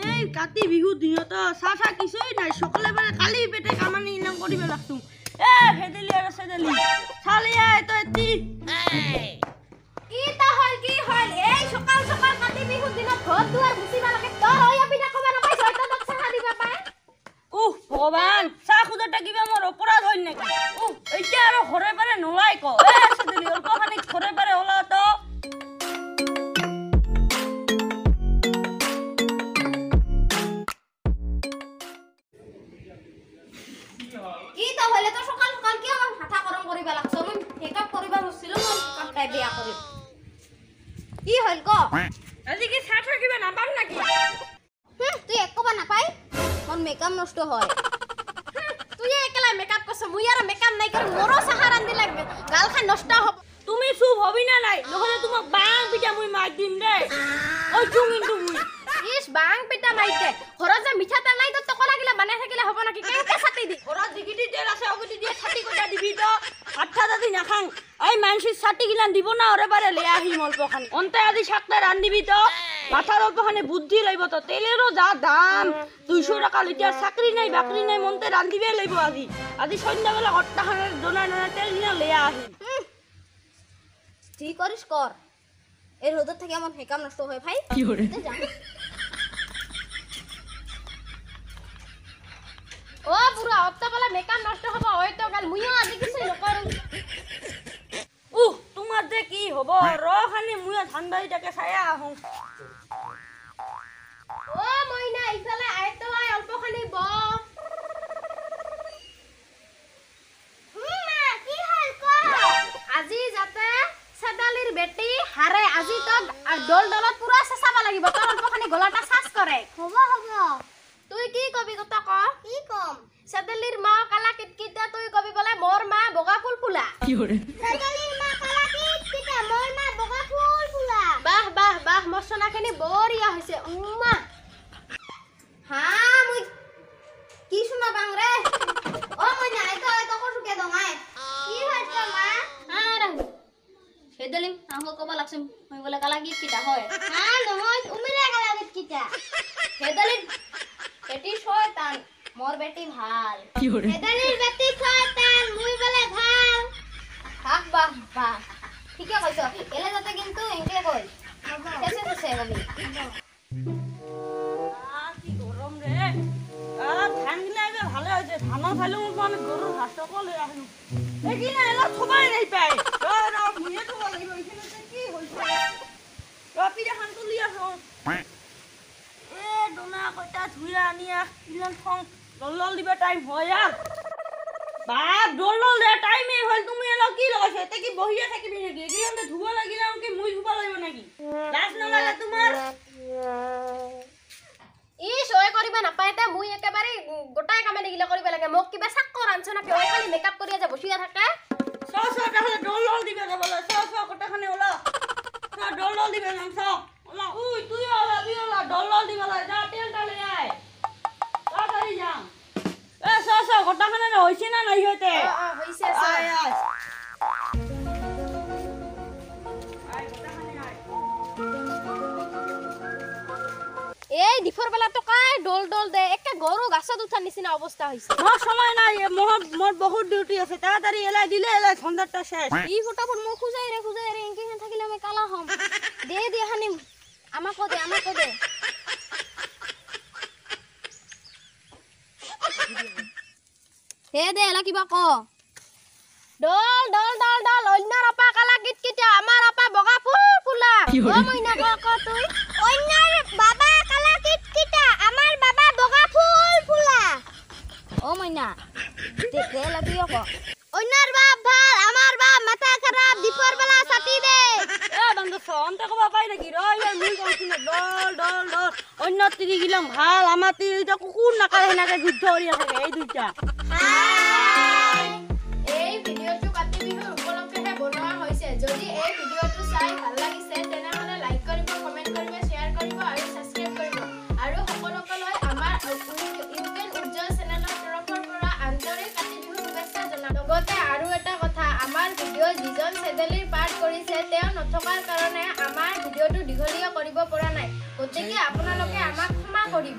এই কাতি বিহু দিনত চাহ কিছুই নাই সকালে মানে কালি পেটে কামানি ইনাম করিব লাগতো ভেদেলি আর সেদেলি ছালিয়া তো এতি কি হল এই সকাল সকাল কাতি বিহু দিনত ঘর দুয়ার মুছিবা লাগে তোর ওই পিঠা কবা না পাইছ তো তোক চাহ দিবা পায় ভগবান চাহ খুদটা কিবা মোর অপরাধ হই নাকি এইটা আর ঘরে পারে নলাই ক সেদেলি অল্প খানিক ঘরে পারে হলা তো কি তাহলে তো সকাল সকাল কি আমার মাথা গরম করিবা লাগছ মই মেকআপ করিবা হছিল মই কাটাই বিয়া করি কি হল ক আজি কি চাহ কিবা না পাম নাকি তুই একবা না পাই মোর মেকআপ নষ্ট হয় তুই একলা মেকআপ করছ মুই আর মেকআপ নাই করে মোরো সাহার আন্দি লাগবে গাল খান নষ্ট হবে তুমি চুপ হবি না নাই নহলে তোমাক বাং পিটা মুই মার দিম রে ওই চুঙিন তুমি ইস বাং পিটা মাইতে ঘৰত যে মিঠা তেল নাই তো টক লাগিলে বানাই থাকিলে হ'ব নাকি কেনকে ছাতি দি ঘৰত দিগিটি তেল আছে অগতি দিয়ে ছাতি কটা দিবি তো আঠা দাদি নাখাং এই মানসি ছাতি গিলান দিব না ওরে বারে লে আহি অল্পখানি অন্তে আজি শাকটা রান্দিবি তো মাথার অল্পখানি বুদ্ধি লইব তো তেলেরও যা দাম 200 টাকা লিটার চাকরি নাই বাকরি নাই মনতে রান্দিবে লইব আজি আজি সন্ধ্যাবেলা অট্টাখানের দোনা দোনা তেল গিলা লে আহি ঠিক করিস কর এই রোদের থেকে আমার মেকআপ নষ্ট হয় ভাই কি করে ও পুরা অত্তা বলে মেকআপ নষ্ট হবে ওই তো গাল মুইও আজি কিছু নকৰো তোমার যে কি হব র খানি মুয়া ঠান্ডাইটাকে ছায়া আহো ও মইনা ইফালে আইতো আই অল্পখানি ব মা কি হল ক আজি যাতে সদালির বেটি হারে আজি তো ডল ডলত পুরা চেঁচাবা লাগিব তোর অল্পখানি গলাটা সাজ করে হ'ব তুই কি কবি কথা ক কি কম সদালির মা কালা কিটকিটা তুই কবি বলে মোর মা বগা ফুল ফুলা কি করে সদালির মা কালা কিটকিটা মোর মা বগা ফুল ফুলা বাহ বাহ বাহ মছনাখিনি বঢ়িয়া হৈছে উম্মা হা মুই কি শুনা বাং রে ও মই নাই তো কসুকে দঙাই কি হইছে মা আরে সেদলিম আহো কবা লাগছে মই বলে কালা কিটকিটা হয় না নহয় উমিরে কালা কিটকিটা সেদলিম বেটি শয়তান মোর বেটি ভাল কি করে সেদলির বেটি শয়তান মুই বলে ভাল হাক বাহ বাহ ঠিকই কইছ এলে যাতে কিন্তু এনকে কই শেষে বলি কি গরম রে ধান গিলা এবার ভালো হয়েছে ধানও খাইলে আমি গরুর ঘাস কলে আসলো এখানে এলা থবাই নাই পাই মুয়ে থব লাগিব এখানে কি হয়েছে পিঠা খান তুলি আসো এ ডোনা কইটা ধুইয়া আনিয়া ইলান থং লল দিবা টাইম হয় আর বাপ ডল দে টাইমে হল তুমি এলা কি লাগাইছো এতে কি বহিয়া থাকিবি নাকি এগিলাতে ধুব লাগিলে কি মুই ধুব লাগিব নাকি লাজ নালাগে তোমার ইস ওই করিবা নাপাইতে মুই একেবারে গোটাই কামে দিগিলা করিবা লাগে মোক কিবা সাক্কৰ আনছ না ওই খালি মেকআপ করিয়া যা বসিয়া থাকে তাহলে ডল দিবে না বলে কটাখানে ওলা ডল দিবে না ওলা উই তুই ওলা দি ওলা ডল দিবে না যা তেল ডালে আয় তাড়াতাড়ি যা এ কটাখানে হইছে না নাই হইতে হইছে আয় আয় এই দিফর বেলা তো কাই ডল ডল দে একে গরু গাছত উঠার নিচিনা অবস্থা হইছে মোর সময় নাই মোর বহুত ডিউটি আছে তাড়াতাড়ি এলাই দিলে এলাই সন্ধ্যাটা শেষ ই ফটাফট মোক খুজাই রে এনকে হেন থাকিলে আমি কালা হম দে হানি আমাকো দে হে দে এলা কিবা ক ডল ডল ডল ডল অন্যৰ আপা কালা কিটকিটা আমাৰ আপা বগা ফুল ফুলা ও মইনা ক তুই অন্যৰ বাবা কালা কিটকিটা আমাৰ বাবা বগা ফুল ফুলা ও মইনা দেখে লাগিও ক অন্যৰ বাপ ভাল আমাৰ বাপ মাথা খাৰাপ দিপৰ বেলা ছাতি দে বন্ধু সন্তে কবা পাই নাকি রয় মুই কইছিন ডল ডল ডল অন্য তিরি গিলাম ভাল আমার তিরিটা কুকুর নাকায় হেনাকে যুদ্ধ করিয়া থাকে এই দুইটা এই ভিডিওটো কাতি বিহুৰ উপলক্ষে বনোৱা হৈছে যদি এই ভিডিওটো চাই ভাল লাগিছে তেনেহলে লাইক কৰিব কমেন্ট কৰিব শেয়াৰ কৰিব আৰু সাবস্ক্ৰাইব কৰিব আৰু সকলোকলৈ আমাৰ ইউকেন উজ্জ্বল চেনেলৰ তৰফৰ পৰা আন্তৰিক কাতি বিহুৰ শুভেচ্ছা জনাওঁ লগতে আৰু এটা কথা আমাৰ ভিডিও যিজন চেদেলিৰ পাৰ্ট কৰিছে তেওঁ নথকাৰ কাৰণে আমাৰ ভিডিওটো দীঘলীয়া কৰিব পৰা নাই গতিকে আপোনালোকে আমাক ক্ষমা কৰিব